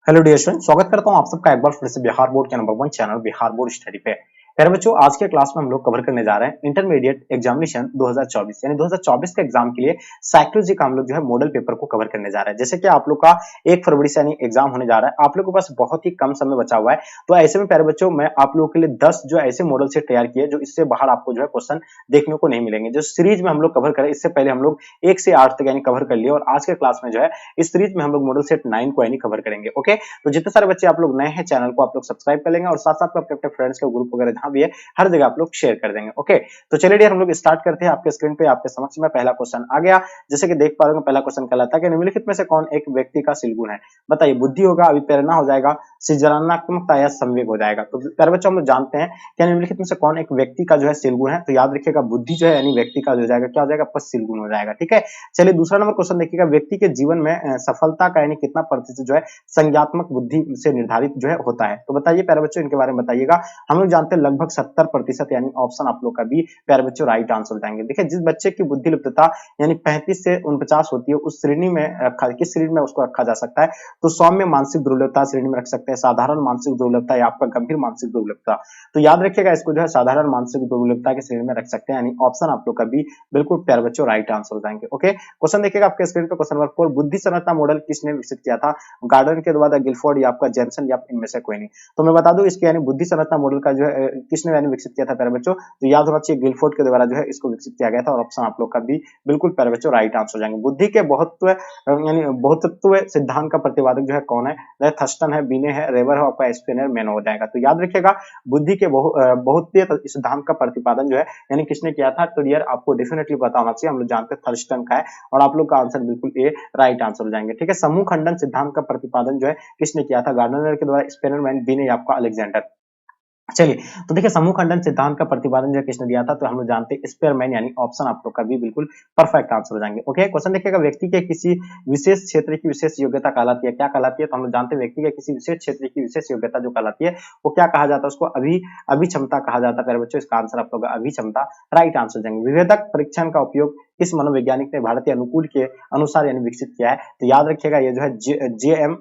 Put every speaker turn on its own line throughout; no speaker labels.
Hello dear student, स्वागत करता हूं आप सबका एक बार फिर से बिहार बोर्ड के number 1 channel Bihar board study पे। प्यारे बच्चों, आज के क्लास में हम लोग कवर करने जा रहे हैं इंटरमीडिएट एग्जामिनेशन 2024 यानी 2024 के एग्जाम के लिए साइकोलॉजी का हम लोग जो है मॉडल पेपर को कवर करने जा रहे हैं। जैसे कि आप लोग का 1 फरवरी से यानी एग्जाम होने जा रहा है, आप लोगों के पास बहुत ही कम समय बचा हुआ है। तो ऐसे में प्यारे बच्चों, मैं आप लोगों के लिए 10 जो ऐसे मॉडल सेट तैयार किए जो इससे बाहर आपको जो है क्वेश्चन देखने को नहीं मिलेंगे। जो सीरीज में हम लोग कवर करें, इससे पहले हम लोग 1 से 8 तक यानी कवर कर लिए, और आज के क्लास में जो है इस सीरीज में हम लोग मॉडल सेट 9 को यानी कवर करेंगे। ओके, तो जितने सारे बच्चे आप लोग नए हैं चैनल को आप लोग सब्सक्राइब कर लेंगे, और साथ साथ में अपने फ्रेंड्स के ग्रुप वगैरह जहां भी है हर जगह आप लोग शेयर कर देंगे। ओके, तो चलिए डियर हम लोग स्टार्ट करते हैं। आपके स्क्रीन पे आपके समक्ष में पहला क्वेश्चन आ गया। जैसे कि देख पा रहे हो, पहला क्वेश्चन कहलाता है कि निम्नलिखित में से कौन एक व्यक्ति का सिलगुण है। बताइए, बुद्धि होगा, अभिप्रेरणा हो जाएगा, सृजनात्मकता या संवेग हो जाएगा। तो प्यारे बच्चों, हम लोग जानते हैं कि निम्नलिखित में से कौन एक व्यक्ति का जो है सिलगुण है। तो याद रखिएगा, बुद्धि जो है यानी व्यक्ति का हो जाएगा, क्या हो जाएगा, आपका सिलगुण हो जाएगा। ठीक है, चलिए दूसरा नंबर क्वेश्चन देखिएगा, व्यक्ति के जीवन में सफलता का यानी कितना प्रतिशत जो है संज्ञात्मक बुद्धि से निर्धारित जो है होता है। तो बताइए प्यारे बच्चों, इनके बारे में बताइएगा। हम लोग जानते हैं लगभग 70% यानी ऑप्शन आप लोग का भी प्यारे बच्चों राइट आंसर हो जाएंगे। देखिए, जिस बच्चे की बुद्धि लुप्तता यानी 35 से 49 होती है, उस श्रेणी में किस श्रेणी में उसको रखा जा सकता है। तो सौम्य मानसिक दुर्बलता श्रेणी में रख सकते हैं, साधारण मानसिक दुर्बलता या आपका गंभीर मानसिक दुर्बलता। तो याद रखिएगा, इसको जो है साधारण मानसिक दुर्बलता की श्रेणी में रख सकते हैं, यानी ऑप्शन आप लोग का भी बिल्कुल प्यारे बच्चों राइट आंसर हो जाएंगे। ओके, क्वेश्चन देखिएगा आपके स्क्रीन पे, क्वेश्चन नंबर 4, बुद्धि संरचना मॉडल किसने विकसित किया था। गार्डन के द्वारा, गिलफोर्ड या आपका जेनसन या इनमें से कोई नहीं। तो मैं बता दूं, इसके यानी बुद्धि संरचना मॉडल का जो है किसने यानी विकसित किया था प्यारे बच्चों। तो याद होना चाहिए, गिलफोर्ड के द्वारा जो है इसको विकसित किया गया था, और ऑप्शन आप लोग का भी बिल्कुल प्यारे बच्चों राइट आंसर हो जाएंगे। बुद्धि के बहुत्व यानी बहुतत्व सिद्धांत का प्रतिपादक जो है कौन है। थर्स्टन है, बिने है, रेवर है, आपका स्पेनर, मेनो हो जाएगा। तो याद रखिएगा, बुद्धि के बहुत्वीय सिद्धांत का प्रतिपादन जो है यानी किसने किया था। तो यार आपको डेफिनेटली पता होना चाहिए, हम लोग जानते हैं थर्स्टन का है, और आप लोग का आंसर बिल्कुल ए राइट आंसर हो जाएंगे। ठीक है, समूह खंडन सिद्धांत का प्रतिपादन जो है किसने किया था। गार्डनर के द्वारा, स्पेनरमैन, बिने, आपका अलेक्जेंडर। चलिए, तो देखिए समूह खंडन सिद्धांत का प्रतिपादन जो किसने दिया था। तो हम लोग जानते हैं स्पेयरमैन, यानी ऑप्शन आप लोग का भी बिल्कुल परफेक्ट आंसर हो जाएंगे। ओके, क्वेश्चन देखिएगा, व्यक्ति के किसी विशेष क्षेत्र की विशेष योग्यता कहलाती है, क्या कहलाती है। तो हम लोग जानते हैं व्यक्ति के किसी विशेष क्षेत्र की विशेष योग्यता जो कहलाती है वो क्या कहा जाता है, उसको अभिक्षमता कहा जाता है। प्यारे बच्चों, इसका आंसर आप लोग का अभिक्षमता राइट आंसर हो जाएंगे। विभेदक परीक्षण का उपयोग किस मनोवैज्ञानिक ने भारतीय अनुकूल के अनुसार यानी विकसित किया है। तो याद रखिएगा, ये जो है जे.एम.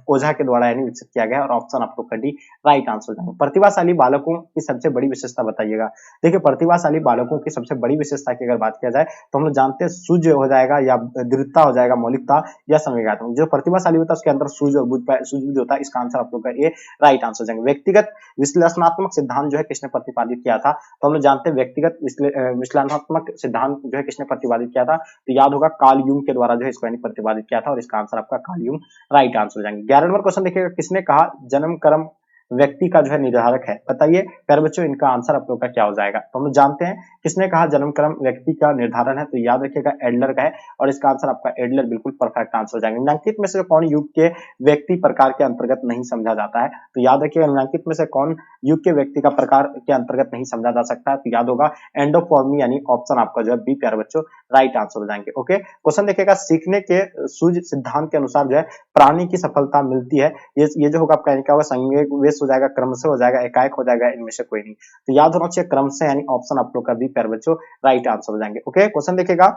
ओझा के द्वारा यानी विकसित किया गया है, और ऑप्शन आप लोग का डी राइट आंसर हो जाएंगे। प्रतिभाशाली बालकों की सबसे बड़ी विशेषता बताइएगा। देखिए, प्रतिभाशाली बालकों की सबसे बड़ी विशेषता की अगर बात किया जाए तो हम लोग जानते हैं सूझ हो जाएगा, या दृढ़ता हो जाएगा, मौलिकता या संवेगात्मक। जो प्रतिभाशाली होता है उसके अंदर सूझ और सूझबूझ होता है। इसका आंसर आप लोग का ए राइट आंसर हो जाएंगे। व्यक्तिगत विश्लेषणात्मक सिद्धांत जो है किसने प्रतिपादित किया था। तो हम लोग जानते हैं व्यक्तिगत विश्लेषणात्मक सिद्धांत जो है किसने प्रतिपादित किया था। तो याद होगा, कार्ल यूंग के द्वारा जो है इसको प्रतिपादित किया था, और इसका आंसर आपका कार्ल यूंग राइट आंसर हो जाएंगे। 11 नंबर क्वेश्चन देखिएगा, किसने कहा जन्म कर्म व्यक्ति का जो है निर्धारक है। बताइए प्यारे बच्चों, इनका आंसर आप लोग का क्या हो जाएगा। तो हम लोग जानते हैं किसने कहा जन्म कर्म व्यक्ति का निर्धारण है। तो याद रखिएगा, एडलर का है, और इसका आंसर आपका एडलर बिल्कुल परफेक्ट आंसर हो जाएगा। निम्नलिखित में से कौन युग के व्यक्ति प्रकार के अंतर्गत नहीं समझा जाता है। तो याद रखिएगा, निम्नलिखित में से कौन युग के व्यक्ति का प्रकार के अंतर्गत नहीं समझा जा सकता है। तो याद होगा एंडोफॉर्मी, यानी ऑप्शन आपका जो है बी प्यारे बच्चों राइट आंसर हो जाएंगे। ओके, क्वेश्चन देखिएगा, सीखने के सूझ सिद्धांत के अनुसार जो है प्राणी की सफलता मिलती है। ये जो होगा आपका क्या होगा, संवेग वेश हो जाएगा, क्रम से हो जाएगा, एकाएक हो जाएगा, इनमें से कोई नहीं। तो याद होना चाहिए क्रम से, यानी ऑप्शन आप लोग का भी प्यारे बच्चों राइट आंसर हो जाएंगे। ओके, क्वेश्चन देखिएगा,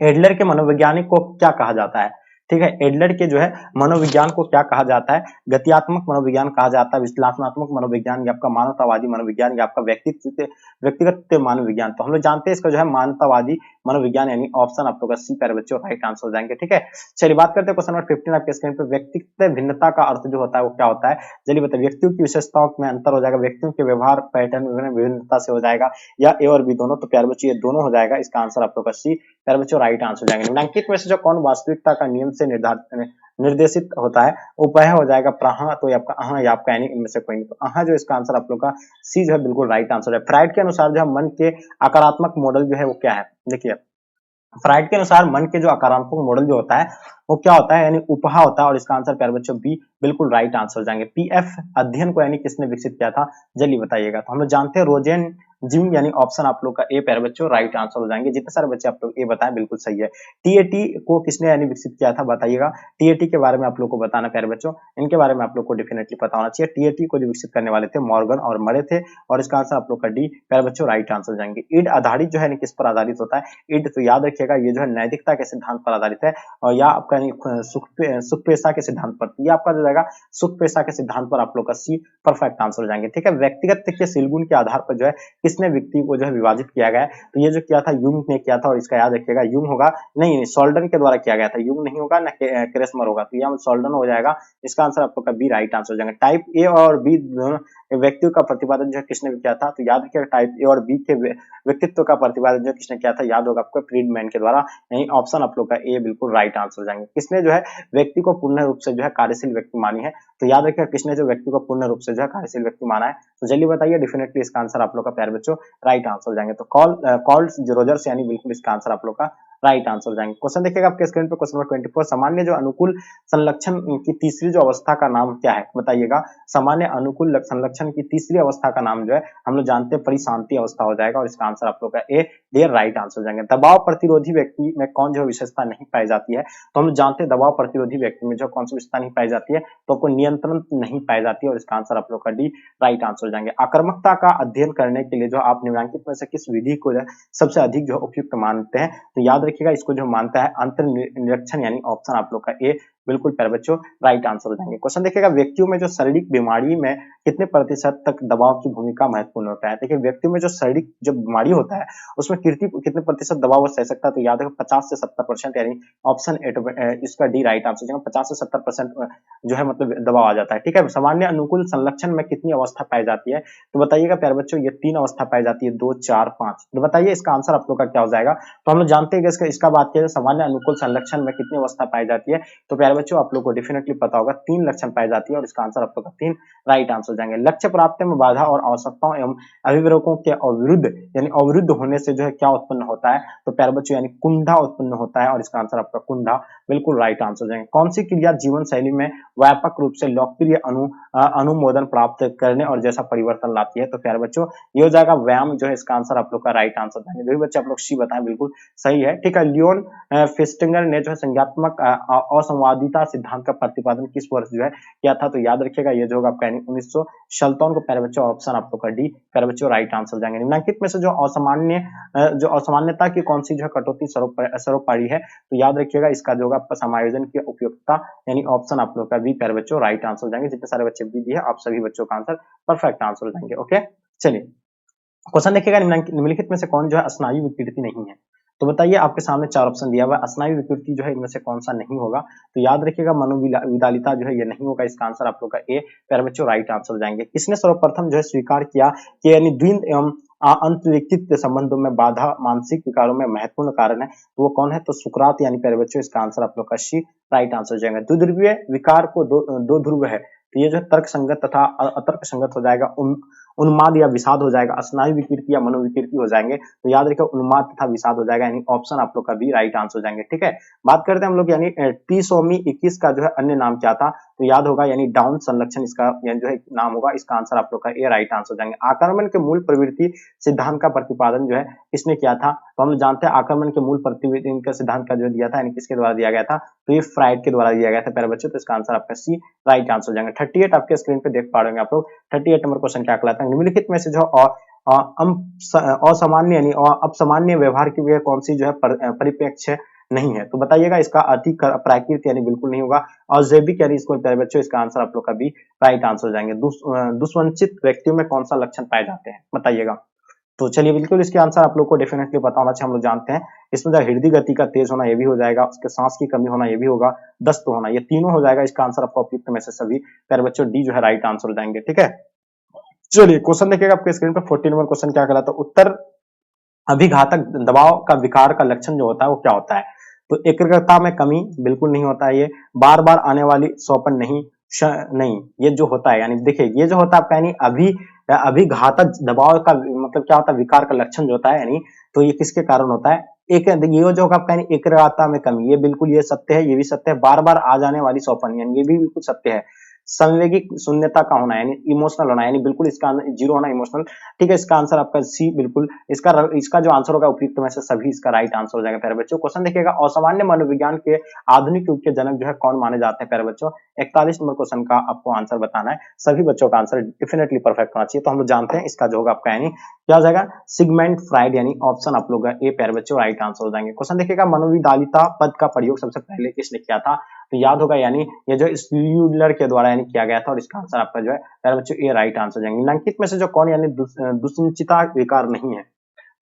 एडलर के मनोवैज्ञानिक को क्या कहा जाता है। ठीक है, एडलर के जो है मनोविज्ञान को क्या कहा जाता है। गत्यात्मक मनोविज्ञान कहा जाता है, विश्लेषणात्मक मनोविज्ञान, या आपका मानवतावादी मनोविज्ञान, या आपका व्यक्तिगत मनोविज्ञान। तो हम लोग जानते हैं इसका जो है मानवतावादी मनोविज्ञान, यानी ऑप्शन आप लोग का सी प्यारे बच्चों राइट आंसर हो जाएंगे। ठीक है, चलिए बात करते हैं क्वेश्चन नंबर 15 आपके स्क्रीन पे। व्यक्तित्व भिन्नता का अर्थ जो होता है वो क्या होता है। चलिए बताइए, व्यक्तियों की विशेषताओं में अंतर हो जाएगा, व्यक्तियों के व्यवहार पैटर्न विभिन्नता से हो जाएगा, या ए और बी दोनों। तो प्यारे बच्चों ये दोनों हो जाएगा, इसका आंसर आप लोग का सी प्यारे बच्चों राइट आंसर हो जाएंगे। निम्नलिखित में से जो कौन वास्तविकता का नियम से निर्देशित होता है, वो पह हो जाएगा प्रहा, तो आपका अहा, या आपका यानी इनमें से कोई नहीं। तो अहा जो इसका आंसर आप लोग का सी जो है बिल्कुल राइट आंसर है। फ्राइड के अनुसार जो है मन के आकारात्मक मॉडल जो है वो क्या है। देखिए, फ्राइड के अनुसार मन के जो आकारात्मक मॉडल जो होता है वो क्या होता है, यानी उपहा होता है, और इसका आंसर प्यारे बच्चों बी बिल्कुल राइट आंसर हो जाएंगे। पीएफ अध्ययन को यानी किसने विकसित किया था, जल्दी बताइएगा। तो हम लोग जानते हैं रोजेन जिम, यानी ऑप्शन आप लोग का ए प्यारे बच्चों राइट आंसर हो जाएंगे। जितने सारे बच्चे आप लोग ए बताएं बिल्कुल सही है। टीएटी को किसने यानी विकसित किया था, बताइएगा। टीएटी के बारे में आप लोग को बताना प्यारे बच्चों, इनके बारे में आप लोग को डेफिनेटली पता होना चाहिए। टीएटी को जो विकसित करने वाले थे मॉर्गन और मरे थे, और इसका आंसर आप लोग का डी प्यारे बच्चों राइट आंसर हो जाएंगे। ईड आधारित जो है किस पर आधारित होता है। ईड तो याद रखिएगा, ये जो है नैतिकता के सिद्धांत पर आधारित है, और या आपका आपका सुख पेशा के सिद्धांत पर, ये आपका जो जाएगा सुख पेशा के सिद्धांत पर आप लोग का सी परफेक्ट आंसर हो जाएंगे। ठीक है, व्यक्तिगत के सिलगुण के आधार पर जो है किसने व्यक्ति को जो है विभाजित किया गया है, तो ये जो किया था यूंग ने किया था, और इसका याद रखिएगा यूंग होगा, नहीं सोल्डन के द्वारा किया गया था, यूंग नहीं होगा ना क्रेसमर होगा, तो यहाँ सोल्डन हो जाएगा। इसका आंसर आप लोग का बी राइट आंसर हो जाएगा। टाइप ए और बी दोनों व्यक्तियों का प्रतिपादन जो है किसने किया था, तो याद रखिएगा टाइप ए और बी के व्यक्तित्व का प्रतिपादन जो किसने किया था, याद होगा आपको फ्रीडमैन के द्वारा, यानी ऑप्शन आप लोग का ए बिल्कुल राइट आंसर हो जाएंगे। किसने जो है व्यक्ति को पूर्ण रूप से जो है कार्यशील व्यक्ति मानी है, तो याद रखिएगा किसने जो व्यक्ति को पूर्ण रूप से जो है कार्यशील व्यक्ति माना है, तो जल्दी बताइए। डेफिनेटली इसका आंसर आप लोग का प्यारे बच्चों राइट आंसर हो जाएंगे। तो कॉल्स रोजर्स यानी बिल्कुल इसका आंसर आप लोग का राइट आंसर हो जाएंगे। क्वेश्चन देखिएगा आपके स्क्रीन पे, क्वेश्चन नंबर 24, सामान्य जो अनुकूल संलक्षण की तीसरी जो अवस्था का नाम क्या है, बताइएगा। सामान्य अनुकूल संलक्षण की तीसरी अवस्था का नाम जो है हम लोग जानते हैं परिशांति अवस्था हो जाएगा, और इसका आंसर आप लोग का ए डियर राइट आंसर हो जाएंगे। दबाव प्रतिरोधी व्यक्ति में कौन जो विशेषता नहीं पाई जाती है, तो हम जानते हैं दबाव प्रतिरोधी व्यक्ति में जो कौन सी विशेषता नहीं पाई जाती है, तो आपको नियंत्रण नहीं पाई जाती है, और इसका आंसर आप लोग का डी राइट आंसर हो जाएंगे। आक्रामकता का अध्ययन करने के लिए जो आप निम्नलिखित में से किस विधि को सबसे अधिक जो उपयुक्त मानते हैं, तो याद रखिएगा इसको जो मानता है अंतर निरीक्षण, यानी ऑप्शन आप लोग का ए बिल्कुल प्यारे बच्चों राइट आंसर हो जाएंगे। क्वेश्चन देखिएगा, व्यक्तियों में जो शारीरिक बीमारी में कितने प्रतिशत तक दबाव की भूमिका महत्वपूर्ण होता है। देखिए व्यक्तियों में जो शारीरिक जो बीमारी होता है उसमें कितने प्रतिशत दबाव सह सकता है, तो याद रखो 50 से 70%, यानी ऑप्शन ए इसका डी राइट आंसर हो जाएगा। 50 से 70% जो है मतलब दबाव आ जाता है। ठीक है, सामान्य अनुकूल संलक्षण में कितनी अवस्था पाई जाती है, तो बताइएगा प्यारे बच्चों ये 3 अवस्था पाई जाती है, 2, 4, 5, तो बताइए इसका आंसर आप लोग का क्या हो जाएगा। तो हम लोग जानते हैं कि इसका बात किया सामान्य अनुकूल संलक्षण में कितनी अवस्था पाई जाती है, तो प्यारे बच्चों आप लोग को डेफिनेटली पता होगा 3 लक्षण पाई जाती है, और इसका आंसर आप लोग का 3 राइट आंसर हो जाएंगे। लक्ष्य प्राप्ति में बाधा और आवश्यकताओं एवं अभिभावकों के अविरुद्ध यानी अवरुद्ध होने से जो है क्या उत्पन्न होता है, तो प्यारे बच्चों यानी कुंठा उत्पन्न होता है, और इसका आंसर आपका कुंठा बिल्कुल राइट आंसर हो जाएंगे। कौन सी क्रिया जीवन शैली में व्यापक रूप से लोकप्रिय अनुमोदन प्राप्त करने और जैसा परिवर्तन लाती है, तो प्यारे बच्चों ये हो जाएगा व्यायाम, जो है इसका आंसर आप लोग का राइट आंसर हो जाएंगे। बच्चे आप लोग सी बताएं, बिल्कुल सही है। ठीक है, लियोन फिस्टिंगर ने जो है संज्ञात्मक असंवादिता सिद्धांत का प्रतिपादन किस वर्ष जो है किया था, तो याद रखिएगा ये जो होगा आपका 1957 को प्यारे बच्चों ऑप्शन आप लोग का डी प्यारे बच्चों राइट आंसर हो जाएंगे। निम्नलिखित में से जो असामान्यता की कौन सी जो है कटौती सर्वोपरि है, तो याद रखिएगा इसका जो होगा आपका समायोजन की उपयुक्तता, यानी ऑप्शन आप लोग का बी प्यारे बच्चों राइट आंसर हो जाएंगे। जितने सारे बच्चे बी दिए आप सभी बच्चों का आंसर परफेक्ट आंसर हो जाएंगे। ओके, चलिए क्वेश्चन देखिएगा, निम्नलिखित में से कौन जो है स्नायु विकृति नहीं है, तो बताइए आपके सामने 4 ऑप्शन दिया हुआ है, स्नायु विकृति जो है इनमें से कौन सा नहीं होगा, तो याद रखिएगा मनोविदालिता जो है ये नहीं होगा, इसका आंसर आप लोग का ए प्यारे बच्चों राइट आंसर हो जाएंगे। किसने सर्वप्रथम जो है स्वीकार किया कि यानी द्विंद एवं अंतर्व्यक्तित्व संबंधों में बाधा मानसिक विकारों में महत्वपूर्ण कारण है, तो वो कौन है, तो सुकरात, यानी प्यारे बच्चों इसका आंसर आप लोग का सी राइट आंसर हो जाएगा। द्विध्रुवीय विकार को दो ध्रुव है, तो ये जो तर्क संगत तथा अतर्क संगत हो जाएगा, उन्माद या विषाद हो जाएगा, स्नायु विकृति या मनोविकृति हो जाएंगे, तो याद रखिए उन्माद तथा विषाद हो जाएगा, यानी ऑप्शन आप लोग का भी राइट आंसर हो जाएंगे। ठीक है, बात करते हैं हम लोग यानी ट्रिसोमी 21 का जो है अन्य नाम क्या था, तो याद होगा यानी डाउन संलक्षण इसका जो है नाम होगा, इसका आंसर आप लोग का ए राइट आंसर हो जाएंगे। आक्रमण के मूल प्रवृत्ति सिद्धांत का प्रतिपादन जो है किसने किया था, तो हम जानते हैं आक्रमण के मूल प्रवृत्ति का सिद्धांत का जो दिया था, यानी किसके द्वारा दिया गया था, तो ये फ्राइड के द्वारा दिया गया था प्यारे बच्चों, तो इसका आंसर आपका सी राइट आंसर हो जाएगा। 38 आपके स्क्रीन पे देख पा रहे हैं आप लोग, 38 नंबर क्वेश्चन क्या कहलाता है, निम्नलिखित में से जो असामान्य यानी अपसामान्य व्यवहार की वजह कौन सी जो है परिप्रेक्ष्य नहीं है, तो बताइएगा इसका अति प्राकृत यानी बिल्कुल नहीं होगा, और जैविक यानी इसको प्यारे बच्चों इसका आंसर आप लोग का भी राइट आंसर हो जाएंगे। दुष्वंचित व्यक्तियों में कौन सा लक्षण पाए जाते हैं, बताइएगा। तो चलिए बिल्कुल इसके आंसर आप लोग को डेफिनेटली पता होना चाहिए। हम लोग जानते हैं इसमें जो हृदय गति का तेज होना ये भी हो जाएगा, उसके सांस की कमी होना ये भी होगा, दस्त होना, ये तीनों हो जाएगा। इसका आंसर आपको उपयुक्त में से सभी प्यारे बच्चों डी जो है राइट आंसर हो जाएंगे। ठीक है, चलिए क्वेश्चन देखिएगा आपके स्क्रीन पर 14 नंबर क्वेश्चन क्या कहलाता है, उत्तर अभिघातक दबाव का विकार का लक्षण जो होता है वो क्या होता है, तो एकाग्रता में कमी बिल्कुल नहीं होता है, ये बार बार आने वाली सौपन नहीं, ये जो होता है यानी देखिए ये जो होता है आपका यानी अभिघातक दबाव का मतलब क्या होता है, विकार का लक्षण जो होता है यानी, तो ये किसके कारण होता है, एक ये जो आपका यानी एकाग्रता में कमी, ये बिल्कुल ये सत्य है, ये भी सत्य है, बार बार आ जाने वाली सौपन यानी ये भी बिल्कुल सत्य है। संवेगिक शून्यता का होना यानी इमोशनल होना, यानी बिल्कुल इसका जीरो होना इमोशनल। ठीक है, इसका आंसर आपका सी बिल्कुल। इसका जो आंसर होगा उपयुक्त में से सभी इसका राइट आंसर हो जाएगा प्यारे बच्चों। क्वेश्चन देखिएगा, असामान्य मनोविज्ञान के आधुनिक युग के जनक जो है कौन माने जाते हैं प्यारे बच्चों। 41 नंबर क्वेश्चन का आपको आंसर बताना है। सभी बच्चों का आंसर डेफिनेटली परफेक्ट होना चाहिए। तो हम लोग जानते हैं इसका जो होगा आपका यानी क्या हो जाएगा, सिगमेंट फ्राइड, यानी ऑप्शन आप लोग ए प्यारे बच्चों राइट आंसर हो जाएंगे। क्वेश्चन देखिएगा, मनोविदालिता पद का प्रयोग सबसे पहले किसने किया था। तो याद होगा यानी ये जो स्यूलर के द्वारा यानी किया गया था, और इसका आंसर आपका जो है प्यारे बच्चों ये राइट आंसर हो जाएंगे। निम्नलिखित में से जो कौन यानी दुश्चिंता विकार नहीं है,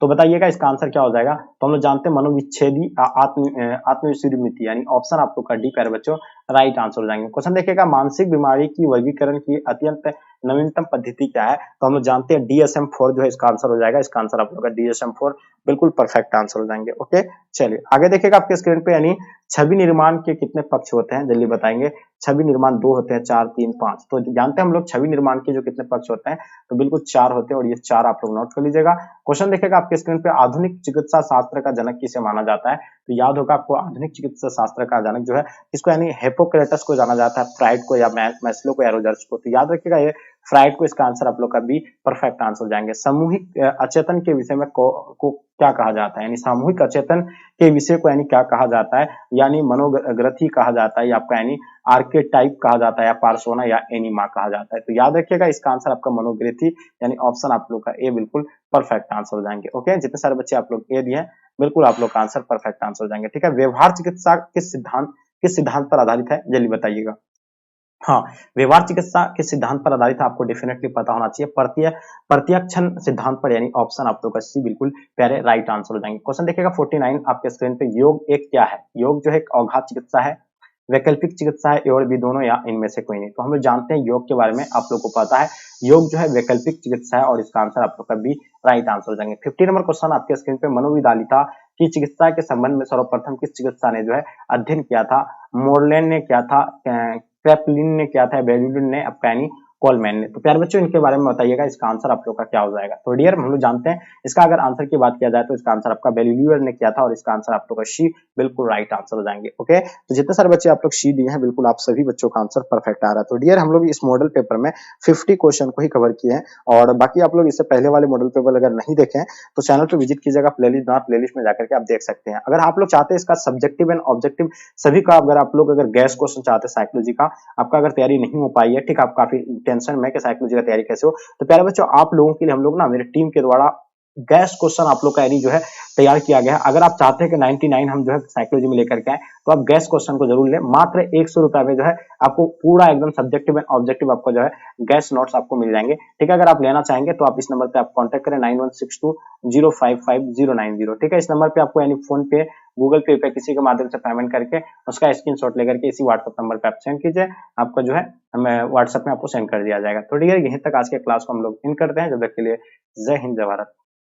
तो बताइएगा इसका आंसर क्या हो जाएगा। तो हम लोग जानते हैं मनोविच्छेदी आत्मविस्मृति, यानी ऑप्शन आप लोग का डी प्यारे बच्चों राइट आंसर हो जाएंगे। क्वेश्चन देखिएगा, मानसिक बीमारी की वर्गीकरण की अत्यंत नवीनतम पद्धति क्या है। तो हम लोग जानते हैं DSM-4 जो है इसका आंसर हो जाएगा। इसका आंसर आप लोग का DSM-4 बिल्कुल परफेक्ट आंसर हो जाएंगे। ओके, चलिए आगे देखिएगा आपके स्क्रीन पे, यानी छवि निर्माण के कितने पक्ष होते हैं, जल्दी बताएंगे। छवि निर्माण 2 होते हैं, 4, 3, 5। तो जानते हैं हम लोग छवि निर्माण के जो कितने पक्ष होते हैं, तो बिल्कुल 4 होते हैं, और ये 4 आप लोग नोट कर लीजिएगा। क्वेश्चन देखिएगा आपके स्क्रीन पे, आधुनिक चिकित्सा शास्त्र का जनक किसे माना जाता है। तो याद होगा आपको, आधुनिक चिकित्सा शास्त्र का जनक जो है इसको यानी हिप्पोक्रेटस को जाना जाता है, फ्राइड को या मैस्लो को या रोजर्स को। तो याद रखिएगा ये फ्राइड को, इसका आंसर आप लोग का बी परफेक्ट आंसर हो जाएंगे। सामूहिक अचेतन के विषय में को क्या कहा जाता है, यानी सामूहिक अचेतन के विषय को यानी क्या कहा जाता है, यानी मनोग्रथी कहा जाता है, या आपका यानी आर्केटाइप कहा जाता है, या पार्सोना या एनिमा कहा जाता है। तो याद रखिएगा इसका आंसर आपका मनोग्रथी, यानी ऑप्शन आप लोग का ए बिल्कुल परफेक्ट आंसर हो जाएंगे। ओके, जितने सारे बच्चे आप लोग ए दिए हैं बिल्कुल आप लोग का आंसर परफेक्ट आंसर हो जाएंगे। ठीक है, व्यवहार चिकित्सा किस सिद्धांत पर आधारित है, जल्दी बताइएगा। हाँ, व्यवहार चिकित्सा के सिद्धांत पर आधारित आपको डेफिनेटली पता होना चाहिए, प्रत्यक्षण सिद्धांत पर, यानी ऑप्शन आप लोग का सी बिल्कुल प्यारे राइट आंसर हो जाएंगे। क्वेश्चन देखिएगा 49 आपके स्क्रीन पे, योग एक क्या है। योग जो है एक अवघात चिकित्सा है, वैकल्पिक चिकित्सा है, और भी दोनों, या इनमें से कोई नहीं। तो हम लोग जानते हैं योग के बारे में, आप लोग को पता है योग जो है वैकल्पिक चिकित्सा है, और इसका आंसर आप लोग का बी राइट आंसर हो जाएंगे। 50 नंबर क्वेश्चन आपके स्क्रीन पे, मनोविदालिता की चिकित्सा के संबंध में सर्वप्रथम किस चिकित्सा ने जो है अध्ययन किया था। मोरलेन ने किया था, क्रेपलिन ने किया था, बेल्यूलिन ने, अपैनी कोलमैन ने। तो प्यारे बच्चों इनके बारे में बताइएगा, इसका आंसर आप लोग का क्या हो जाएगा। तो डियर हम लोग जानते हैं इसका अगर आंसर की बात किया जाए तो इसका आंसर आपका बेल्यूलियर ने किया था, और इसका आंसर आप लोग का सी बिल्कुल राइट आंसर हो जाएंगे। ओके, तो जितने सारे बच्चे आप लोग सी दिए हैं बिल्कुल आप सभी बच्चों का आंसर परफेक्ट आ रहा है। तो डियर हम लोग इस मॉडल पेपर में 50 क्वेश्चन को ही कवर किए हैं, और बाकी आप लोग इससे पहले वाले मॉडल पेपर अगर नहीं देखे हैं तो चैनल पर विजिट कीजिएगा, प्लेलिस्ट में जाकर के आप देख सकते हैं। अगर आप लोग चाहते हैं इसका सब्जेक्टिव एंड ऑब्जेक्टिव सभी का, अगर आप लोग अगर गैस क्वेश्चन चाहते हैं साइकोलॉजी का, आपका अगर तैयारी नहीं हो पाई है, ठीक, आप काफी टेंशन में कि साइकोलॉजी का तैयारी कैसे हो, तो प्यारे बच्चों आप लोगों के लिए हम लोग ना मेरी टीम के द्वारा गैस क्वेश्चन आप लोग का यानी जो है तैयार किया गया है। अगर आप चाहते हैं कि 99 हम जो है साइकोलॉजी में लेकर के आए, तो आप गैस क्वेश्चन को जरूर लें। मात्र 100 रुपए में जो है आपको पूरा एकदम सब्जेक्टिव एंड ऑब्जेक्टिव आपको जो है गैस नोट्स आपको मिल जाएंगे। ठीक है, अगर आप लेना चाहेंगे तो आप इस नंबर पे आप कांटेक्ट करें 9162055090। ठीक है, इस नंबर पे आपको यानी फोन पे, गूगल पे किसी के माध्यम से पेमेंट करके उसका स्क्रीनशॉट लेकर के इसी व्हाट्सएप नंबर पे आप सेंड कीजिए, आपका जो है हमें व्हाट्सएप में आपको सेंड कर दिया जाएगा। तो ठीक है, यहीं तक आज के क्लास को हम लोग इन करते हैं। जब तक के लिए जय हिंद, जय भारत।